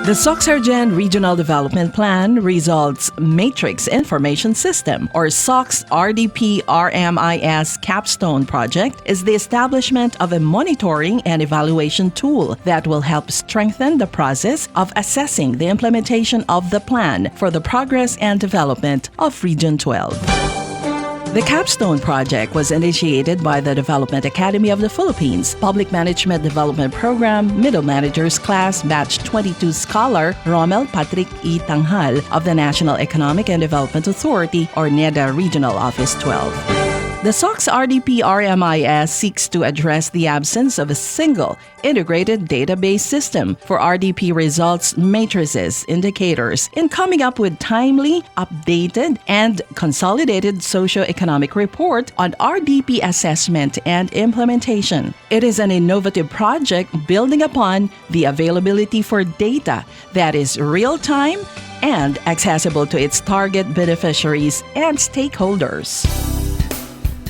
The SOCCSKSARGEN Regional Development Plan Results Matrix Information System, or SOX RDP-RMIS Capstone Project, is the establishment of a monitoring and evaluation tool that will help strengthen the process of assessing the implementation of the plan for the progress and development of Region XII. The Capstone Project was initiated by the Development Academy of the Philippines, Public Management Development Program, Middle Managers Class, Batch 22 Scholar Rommel Patrick E. Tanghal of the National Economic and Development Authority, or NEDA Regional Office 12. The SOX RDP-RMIS seeks to address the absence of a single integrated database system for RDP results matrices indicators in coming up with timely, updated, and consolidated socioeconomic report on RDP assessment and implementation. It is an innovative project building upon the availability for data that is real-time and accessible to its target beneficiaries and stakeholders.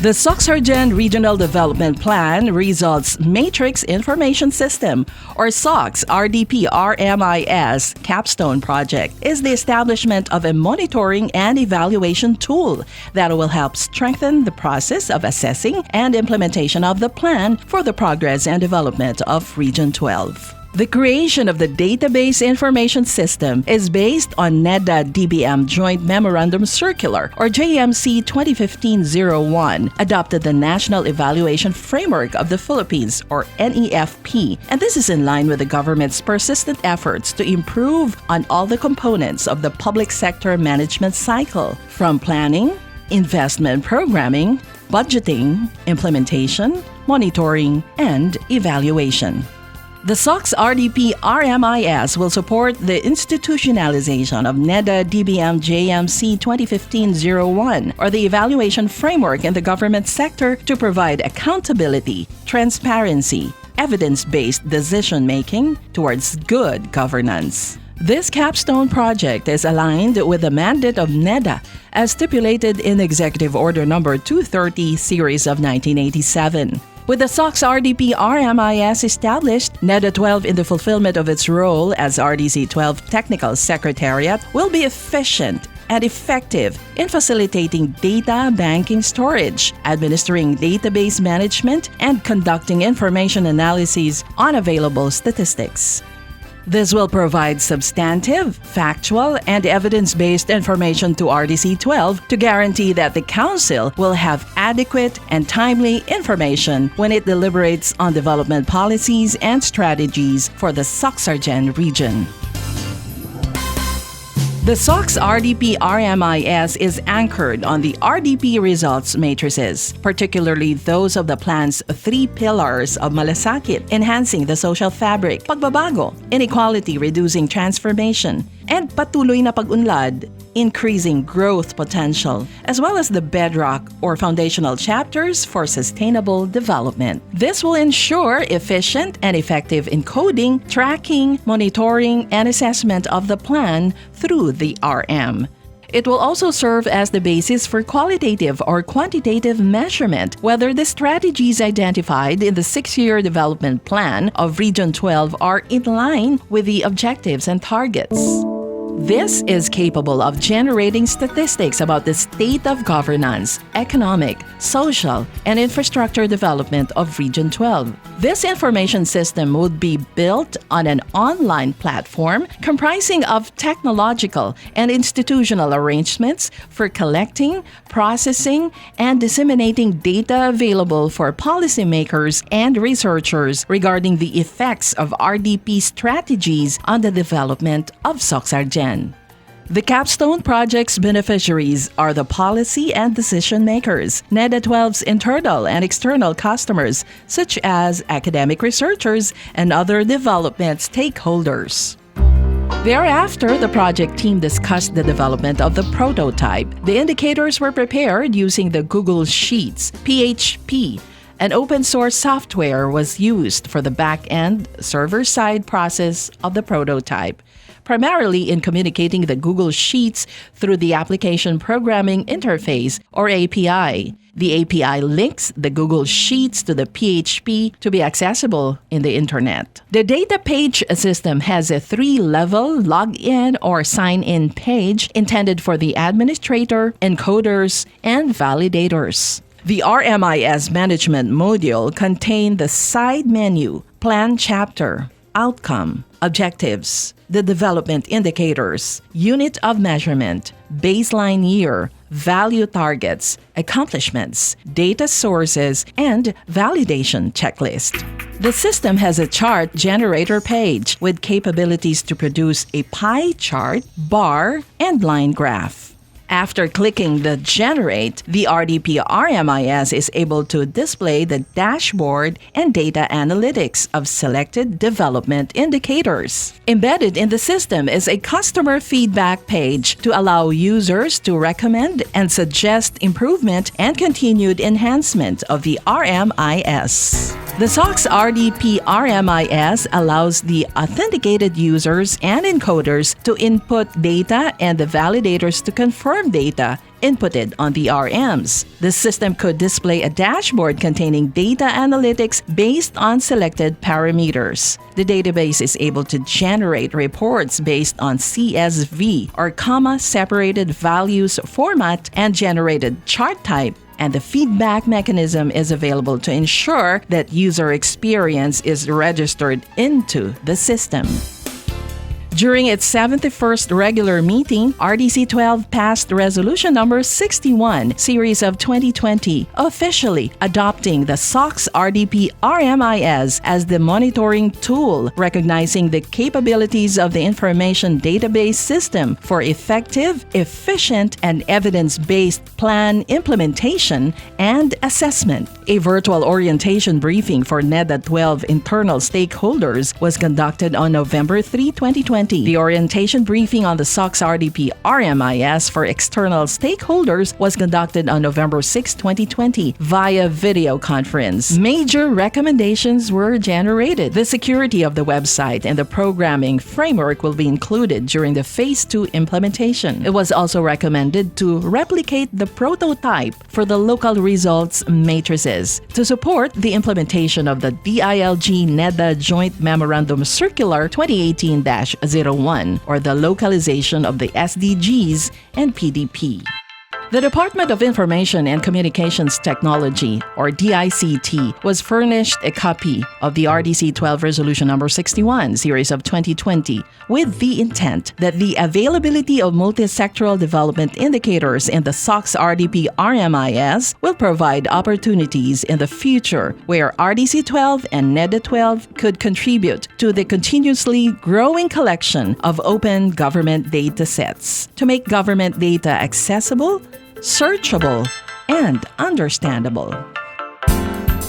The SOCCSKSARGEN Regional Development Plan Results Matrix Information System, or SOX RDP-RMIS Capstone Project, is the establishment of a monitoring and evaluation tool that will help strengthen the process of assessing and implementation of the plan for the progress and development of Region XII. The creation of the Database Information System is based on NEDA-DBM Joint Memorandum Circular, or JMC 2015-01, adopted the National Evaluation Framework of the Philippines, or NEFP, and this is in line with the government's persistent efforts to improve on all the components of the public sector management cycle, from planning, investment programming, budgeting, implementation, monitoring, and evaluation. The SOX RDP-RMIS will support the institutionalization of NEDA-DBM JMC 2015-01, or the evaluation framework in the government sector, to provide accountability, transparency, evidence-based decision-making towards good governance. This capstone project is aligned with the mandate of NEDA as stipulated in Executive Order No. 230, Series of 1987. With the SOX RDP-RMIS established, NEDA 12, in the fulfillment of its role as RDC 12 Technical Secretariat, will be efficient and effective in facilitating data banking storage, administering database management, and conducting information analyses on available statistics. This will provide substantive, factual, and evidence-based information to RDC 12 to guarantee that the Council will have adequate and timely information when it deliberates on development policies and strategies for the SOCCSKSARGEN region. The SOX RDP-RMIS is anchored on the RDP results matrices, particularly those of the plan's three pillars of malasakit, enhancing the social fabric, pagbabago, inequality reducing transformation, and patuloy na pag-unlad, increasing growth potential, as well as the bedrock or foundational chapters for sustainable development. This will ensure efficient and effective encoding, tracking, monitoring, and assessment of the plan through the RM. It will also serve as the basis for qualitative or quantitative measurement whether the strategies identified in the 6-year development plan of Region 12 are in line with the objectives and targets. This is capable of generating statistics about the state of governance, economic, social, and infrastructure development of Region 12. This information system would be built on an online platform comprising of technological and institutional arrangements for collecting, processing, and disseminating data available for policymakers and researchers regarding the effects of RDP strategies on the development of SOCCSKSARGEN. The Capstone Project's beneficiaries are the policy and decision makers, NEDA 12's internal and external customers, such as academic researchers and other development stakeholders. Thereafter, the project team discussed the development of the prototype. The indicators were prepared using the Google Sheets, PHP. An open-source software was used for the back-end server-side process of the prototype. primarily in communicating the Google Sheets through the Application Programming Interface, or API. The API links the Google Sheets to the PHP to be accessible in the Internet. The data page system has a 3-level login or sign-in page intended for the administrator, encoders, and validators. The RMIS management module contains the side menu, plan chapter, outcome, objectives, the development indicators, unit of measurement, baseline year, value targets, accomplishments, data sources, and validation checklist. The system has a chart generator page with capabilities to produce a pie chart, bar, and line graph. After clicking the Generate, the RDP-RMIS is able to display the dashboard and data analytics of selected development indicators. Embedded in the system is a customer feedback page to allow users to recommend and suggest improvement and continued enhancement of the RMIS. The SOX RDP-RMIS allows the authenticated users and encoders to input data and the validators to confirm data inputted on the RMs. The system could display a dashboard containing data analytics based on selected parameters. The database is able to generate reports based on CSV or comma-separated values format and generated chart type, and the feedback mechanism is available to ensure that user experience is registered into the system. During its 71st regular meeting, Rdc Xii passed Resolution Number 61, Series of 2020, officially adopting the SOX RDP-RMIS as the monitoring tool, recognizing the capabilities of the information database system for effective, efficient, and evidence-based plan implementation and assessment. A virtual orientation briefing for NEDA 12 internal stakeholders was conducted on November 3, 2020. The orientation briefing on the SOX RDP-RMIS for external stakeholders was conducted on November 6, 2020 via video conference. Major recommendations were generated. The security of the website and the programming framework will be included during the Phase 2 implementation. It was also recommended to replicate the prototype for the local results matrices to support the implementation of the DILG-NEDA Joint Memorandum Circular 2018-01, or the localization of the SDGs and PDP. The Department of Information and Communications Technology, or DICT, was furnished a copy of the Rdc Xii Resolution Number 61, Series of 2020, with the intent that the availability of multi-sectoral development indicators in the SOX RDP-RMIS will provide opportunities in the future where Rdc Xii and NEDA 12 could contribute to the continuously growing collection of open government data sets to make government data accessible, searchable, and understandable.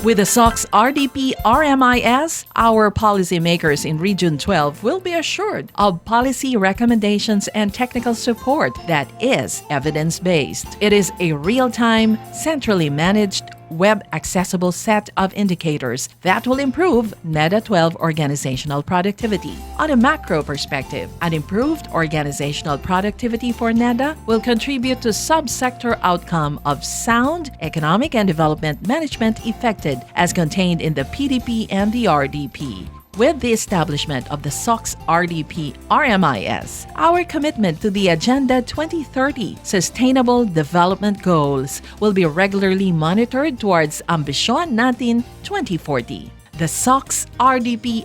With the SOX RDP-RMIS, our policymakers in Region 12 will be assured of policy recommendations and technical support that is evidence-based. It is a real-time, centrally managed, web-accessible set of indicators that will improve NEDA 12 organizational productivity. On a macro perspective, an improved organizational productivity for NEDA will contribute to sub-sector outcome of sound economic and development management effected as contained in the PDP and the RDP. With the establishment of the SOX RDP-RMIS, our commitment to the Agenda 2030 Sustainable Development Goals will be regularly monitored towards AmBisyon Natin 2040. The SOX RDP-RMIS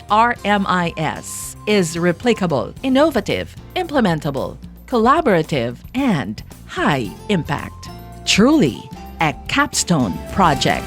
is replicable, innovative, implementable, collaborative, and high impact. Truly a capstone project.